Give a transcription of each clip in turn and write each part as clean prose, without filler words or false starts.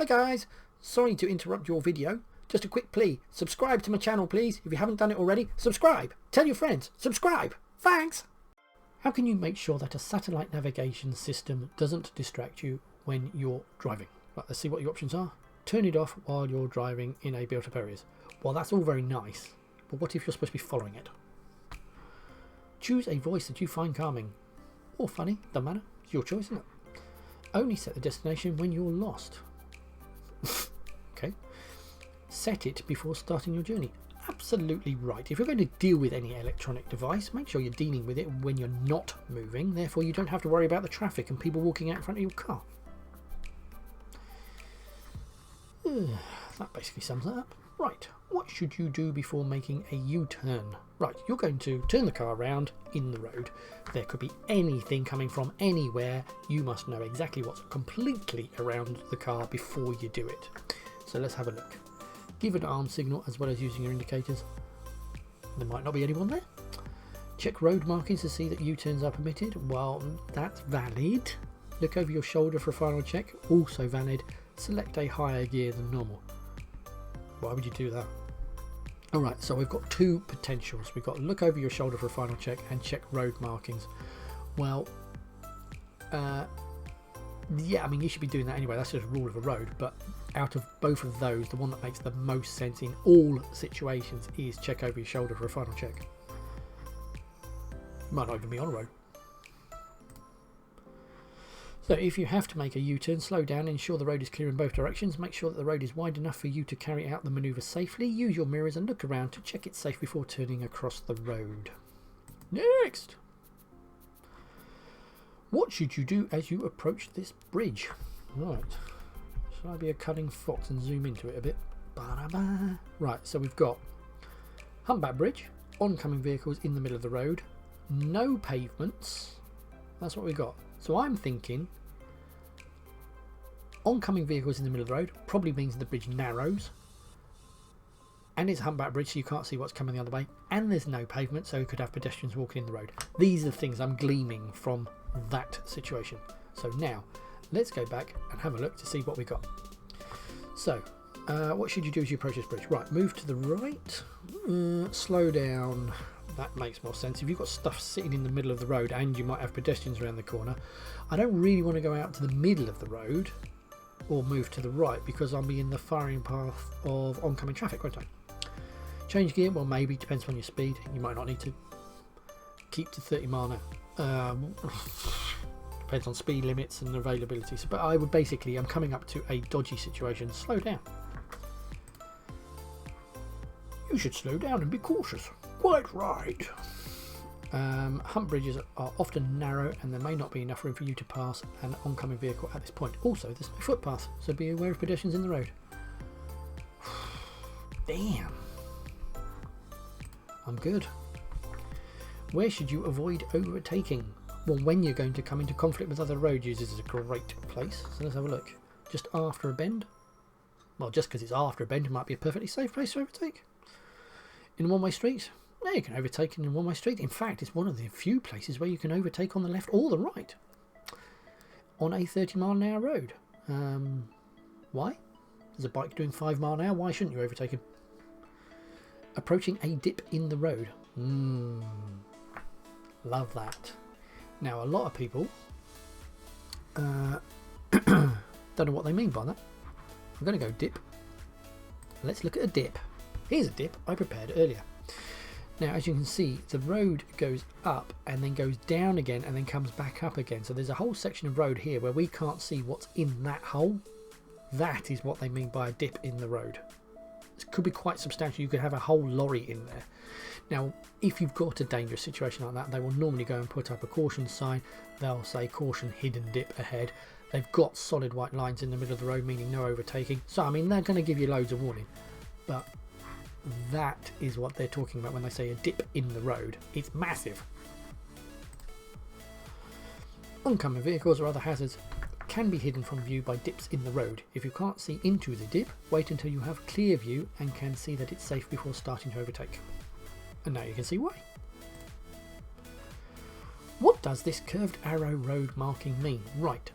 Hi guys, sorry to interrupt your video. Just a quick plea, subscribe to my channel please. If you haven't done it already, subscribe. Tell your friends, subscribe. Thanks. How can you make sure that a satellite navigation system doesn't distract you when you're driving? Right, let's see what your options are. Turn it off while you're driving in a built up areas. Well, that's all very nice, but what if you're supposed to be following it? Choose a voice that you find calming or funny, doesn't matter, it's your choice, isn't it? Only set the destination when you're lost. Okay. Set it before starting your journey. Absolutely right. If you're going to deal with any electronic device, make sure you're dealing with it when you're not moving, therefore you don't have to worry about the traffic and people walking out in front of your car. That basically sums that up. Right, what should you do before making a U-turn? Right, you're going to turn the car around in the road. There could be anything coming from anywhere. You must know exactly what's completely around the car before you do it. So let's have a look. Give an arm signal as well as using your indicators. There might not be anyone there. Check road markings to see that U-turns are permitted. Well, that's valid. Look over your shoulder for a final check. Also valid. Select a higher gear than normal. Why would you do that? Alright, so we've got two potentials. We've got look over your shoulder for a final check and check road markings. Well, yeah, I mean, you should be doing that anyway. That's just a rule of the road. But out of both of those, the one that makes the most sense in all situations is check over your shoulder for a final check. Might not even be on a road. So if you have to make a U-turn, slow down, ensure the road is clear in both directions, make sure that the road is wide enough for you to carry out the manoeuvre safely, use your mirrors and look around to check it's safe before turning across the road. Next! What should you do as you approach this bridge? Right, shall I be a cunning fox and zoom into it a bit? Ba-da-ba. Right, so we've got humpback bridge, oncoming vehicles in the middle of the road, no pavements, that's what we've got. So I'm thinking oncoming vehicles in the middle of the road probably means the bridge narrows and it's a humpback bridge so you can't see what's coming the other way, and there's no pavement so you could have pedestrians walking in the road. These are the things I'm gleaming from that situation. So now let's go back and have a look to see what we got. So what should you do as you approach this bridge? Right, move to the right, slow down. That makes more sense. If you've got stuff sitting in the middle of the road and you might have pedestrians around the corner, I don't really want to go out to the middle of the road or move to the right because I'll be in the firing path of oncoming traffic, won't I? Change gear, well maybe, depends on your speed. You might not need to. Keep to 30 mile an hour. Depends on speed limits and availability. So, but I would basically, I'm coming up to a dodgy situation. Slow down. You should slow down and be cautious. Quite right. Hump bridges are often narrow and there may not be enough room for you to pass an oncoming vehicle at this point. Also, there's no footpath, so be aware of pedestrians in the road. Damn. I'm good. Where should you avoid overtaking? Well, when you're going to come into conflict with other road users is a great place. So let's have a look. Just after a bend. Well, just because it's after a bend, it might be a perfectly safe place to overtake. In a one-way street? No, you can overtake in a one-way street. In fact, it's one of the few places where you can overtake on the left or the right on a 30 mile an hour road. Why? There's a bike doing 5 mile an hour. Why shouldn't you overtake him? Approaching a dip in the road. Love that. Now, a lot of people don't know what they mean by that. I'm going to go dip. Let's look at a dip. Here's a dip I prepared earlier. Now, as you can see, the road goes up and then goes down again and then comes back up again. So there's a whole section of road here where we can't see what's in that hole. That is what they mean by a dip in the road. It could be quite substantial. You could have a whole lorry in there. Now, if you've got a dangerous situation like that, they will normally go and put up a caution sign. They'll say caution, hidden dip ahead. They've got solid white lines in the middle of the road, meaning no overtaking. So, I mean, they're going to give you loads of warning. But that is what they're talking about when they say a dip in the road. It's massive. Oncoming vehicles or other hazards can be hidden from view by dips in the road. If you can't see into the dip, wait until you have clear view and can see that it's safe before starting to overtake. And now you can see why. What does this curved arrow road marking mean? Right,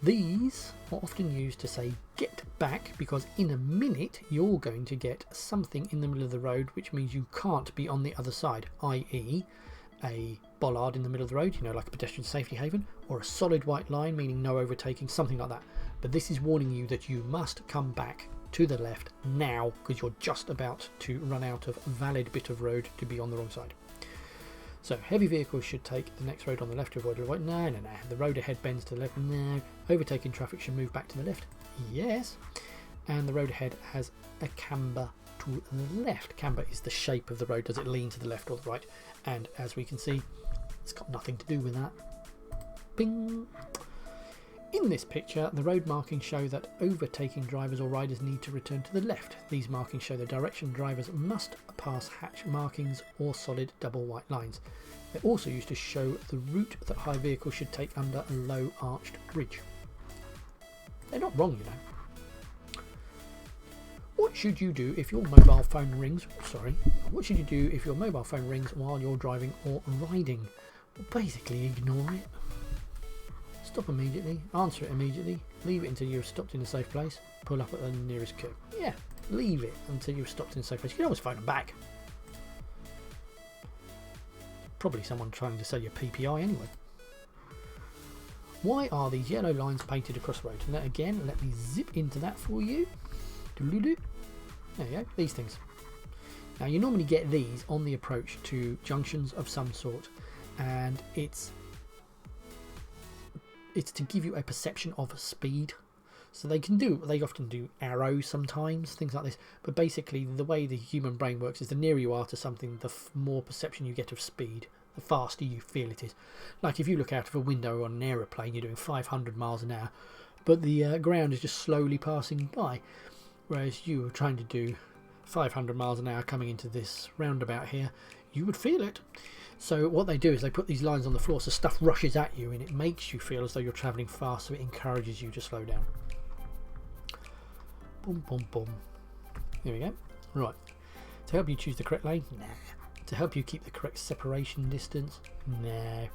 These are often used to say get back, because in a minute you're going to get something in the middle of the road which means you can't be on the other side, i.e. a bollard in the middle of the road, you know, like a pedestrian safety haven, or a solid white line meaning no overtaking, something like that. But this is warning you that you must come back to the left now, because you're just about to run out of a valid bit of road to be on the wrong side. So heavy vehicles should take the next road on the left to avoid the right. No. The road ahead bends to the left. No. Overtaking traffic should move back to the left. Yes. And the road ahead has a camber to the left. Camber is the shape of the road. Does it lean to the left or the right? And as we can see, it's got nothing to do with that. Bing. In this picture, the road markings show that overtaking drivers or riders need to return to the left. These markings show the direction drivers must pass hatch markings or solid double white lines. They're also used to show the route that high vehicles should take under a low arched bridge. They're not wrong, you know. What should you do if your mobile phone rings? What should you do if your mobile phone rings while you're driving or riding? Well, basically ignore it. Stop immediately, answer it immediately, leave it until you've stopped in a safe place, pull up at the nearest curb. Yeah, leave it until you've stopped in a safe place. You can always phone them back. Probably someone trying to sell you PPI anyway. Why are these yellow lines painted across the road? And again, let me zip into that for you. There you go, these things. Now you normally get these on the approach to junctions of some sort, and it's to give you a perception of speed. So they often do arrows sometimes, things like this, but basically the way the human brain works is the nearer you are to something, the more perception you get of speed, the faster you feel it is. Like if you look out of a window on an aeroplane, you're doing 500 miles an hour, but the ground is just slowly passing by, whereas you are trying to do 500 miles an hour coming into this roundabout here, you would feel it. So what they do is they put these lines on the floor so stuff rushes at you and it makes you feel as though you're travelling fast, so it encourages you to slow down. Boom, boom, boom. Here we go. Right. To help you choose the correct lane? Nah. To help you keep the correct separation distance? No.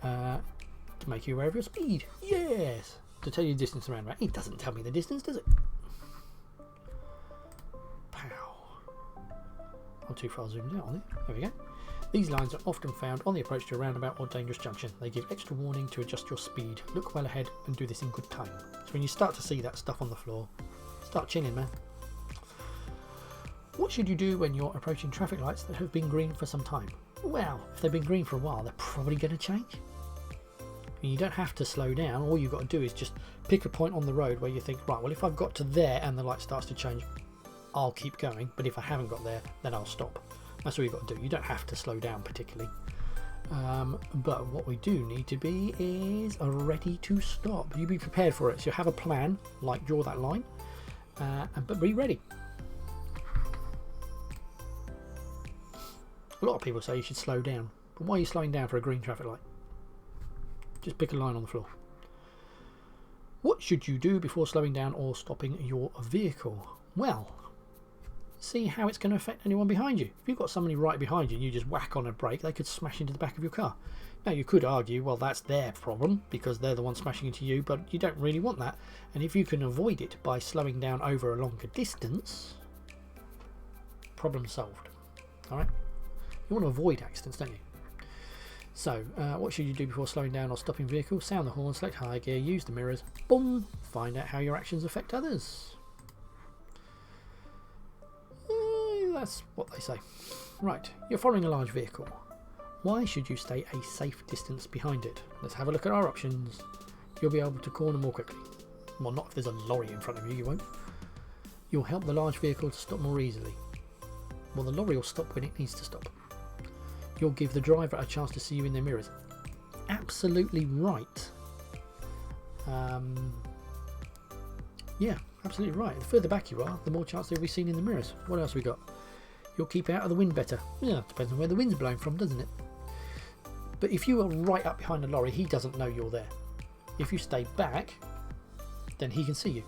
To make you aware of your speed? Yes. To tell you the distance around. It doesn't tell me the distance, does it? Pow. I'm too far zoomed out on it. There we go. These lines are often found on the approach to a roundabout or dangerous junction. They give extra warning to adjust your speed. Look well ahead and do this in good time. So when you start to see that stuff on the floor, start chilling, man. What should you do when you're approaching traffic lights that have been green for some time? Well, if they've been green for a while, they're probably going to change. And you don't have to slow down. All you've got to do is just pick a point on the road where you think, right, well, if I've got to there and the light starts to change, I'll keep going. But if I haven't got there, then I'll stop. That's all you've got to do. You don't have to slow down particularly. But what we do need to be is ready to stop. You be prepared for it. So you have a plan, like draw that line, but be ready. A lot of people say you should slow down. But why are you slowing down for a green traffic light? Just pick a line on the floor. What should you do before slowing down or stopping your vehicle? Well, see how it's going to affect anyone behind you. If you've got somebody right behind you and you just whack on a brake, they could smash into the back of your car. Now you could argue, well, that's their problem because they're the ones smashing into you, but you don't really want that. And if you can avoid it by slowing down over a longer distance, problem solved. Alright? You want to avoid accidents, don't you? So, what should you do before slowing down or stopping vehicles? Sound the horn, select high gear, use the mirrors, boom, find out how your actions affect others. That's what they say. Right, you're following a large vehicle. Why should you stay a safe distance behind it? Let's have a look at our options. You'll be able to corner more quickly. Well, not if there's a lorry in front of you, you won't. You'll help the large vehicle to stop more easily. Well, the lorry will stop when it needs to stop. You'll give the driver a chance to see you in their mirrors. Absolutely right. Yeah, absolutely right. The further back you are, the more chance they'll be seen in the mirrors. What else we got? You'll keep out of the wind better. Yeah, depends on where the wind's blowing from, doesn't it? But if you are right up behind a lorry, he doesn't know you're there. If you stay back, then he can see you.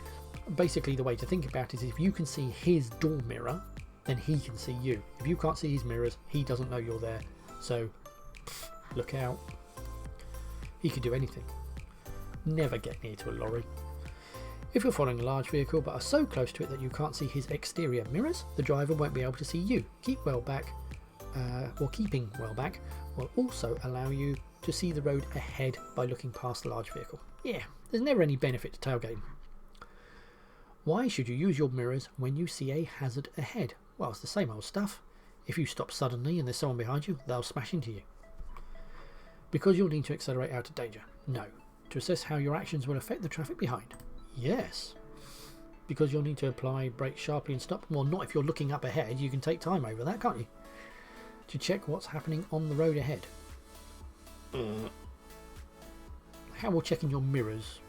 Basically, the way to think about it is if you can see his door mirror, then he can see you. If you can't see his mirrors, he doesn't know you're there. So, look out. He could do anything. Never get near to a lorry. If you're following a large vehicle but are so close to it that you can't see his exterior mirrors, the driver won't be able to see you. Keeping well back will also allow you to see the road ahead by looking past the large vehicle. Yeah, there's never any benefit to tailgating. Why should you use your mirrors when you see a hazard ahead? Well, it's the same old stuff. If you stop suddenly and there's someone behind you, they'll smash into you. Because you'll need to accelerate out of danger? No. To assess how your actions will affect the traffic behind? Yes. Because you'll need to apply brakes sharply and stop? Well, not if you're looking up ahead. You can take time over that, can't you? To check what's happening on the road ahead. How will checking your mirrors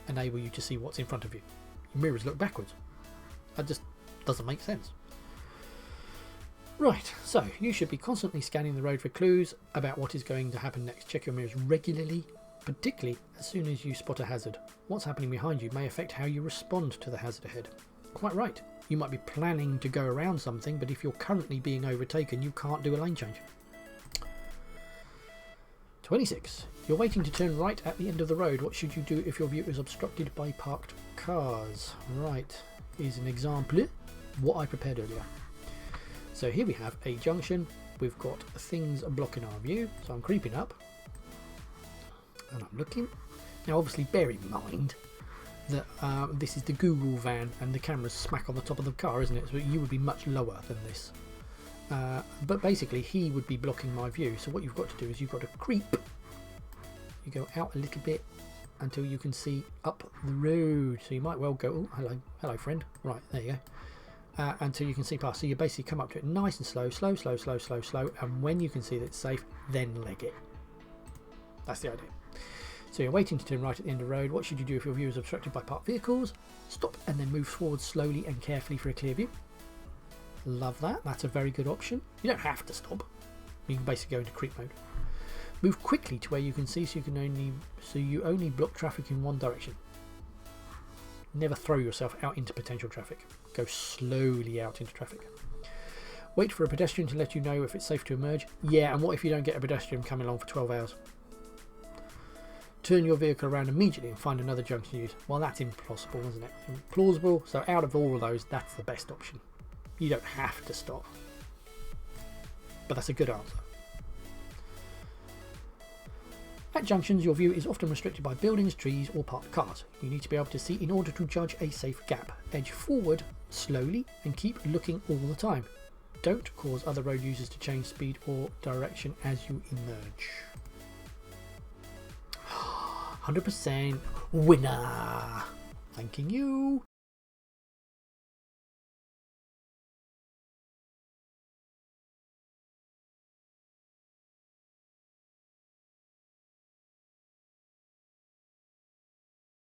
enable you to see what's in front of you? Your mirrors look backwards. That just doesn't make sense. Right, so you should be constantly scanning the road for clues about what is going to happen next. Check your mirrors regularly, particularly as soon as you spot a hazard. What's happening behind you may affect how you respond to the hazard ahead. Quite right. You might be planning to go around something, but if you're currently being overtaken, you can't do a lane change. 26. You're waiting to turn right at the end of the road. What should you do if your view is obstructed by parked cars? Right, here's an example. What I prepared earlier. So here we have a junction. We've got things blocking our view. So I'm creeping up and I'm looking. Now obviously bear in mind that this is the Google van and the camera's smack on the top of the car, isn't it? So you would be much lower than this. But basically he would be blocking my view. So what you've got to do is you've got to creep. You go out a little bit until you can see up the road. So you might well go, oh, hello friend. Right, there you go. Until you can see past. So you basically come up to it nice and slow, and when you can see that it's safe, then leg it. That's the idea. So you're waiting to turn right at the end of the road. What should you do if your view is obstructed by parked vehicles? Stop and then move forward slowly and carefully for a clear view. Love that. That's a very good option. You don't have to stop. You can basically go into creep mode. Move quickly to where you can see, so you only block traffic in one direction. Never throw yourself out into potential traffic. Go slowly out into traffic. Wait for a pedestrian to let you know if it's safe to emerge. Yeah, and what if you don't get a pedestrian coming along for 12 hours? Turn your vehicle around immediately and find another junction to use. Well, that's implausible, isn't it? Implausible. So out of all of those, that's the best option. You don't have to stop. But that's a good answer. At junctions, your view is often restricted by buildings, trees or parked cars. You need to be able to see in order to judge a safe gap. Edge forward slowly and keep looking all the time. Don't cause other road users to change speed or direction as you emerge. 100% winner. Thanking you.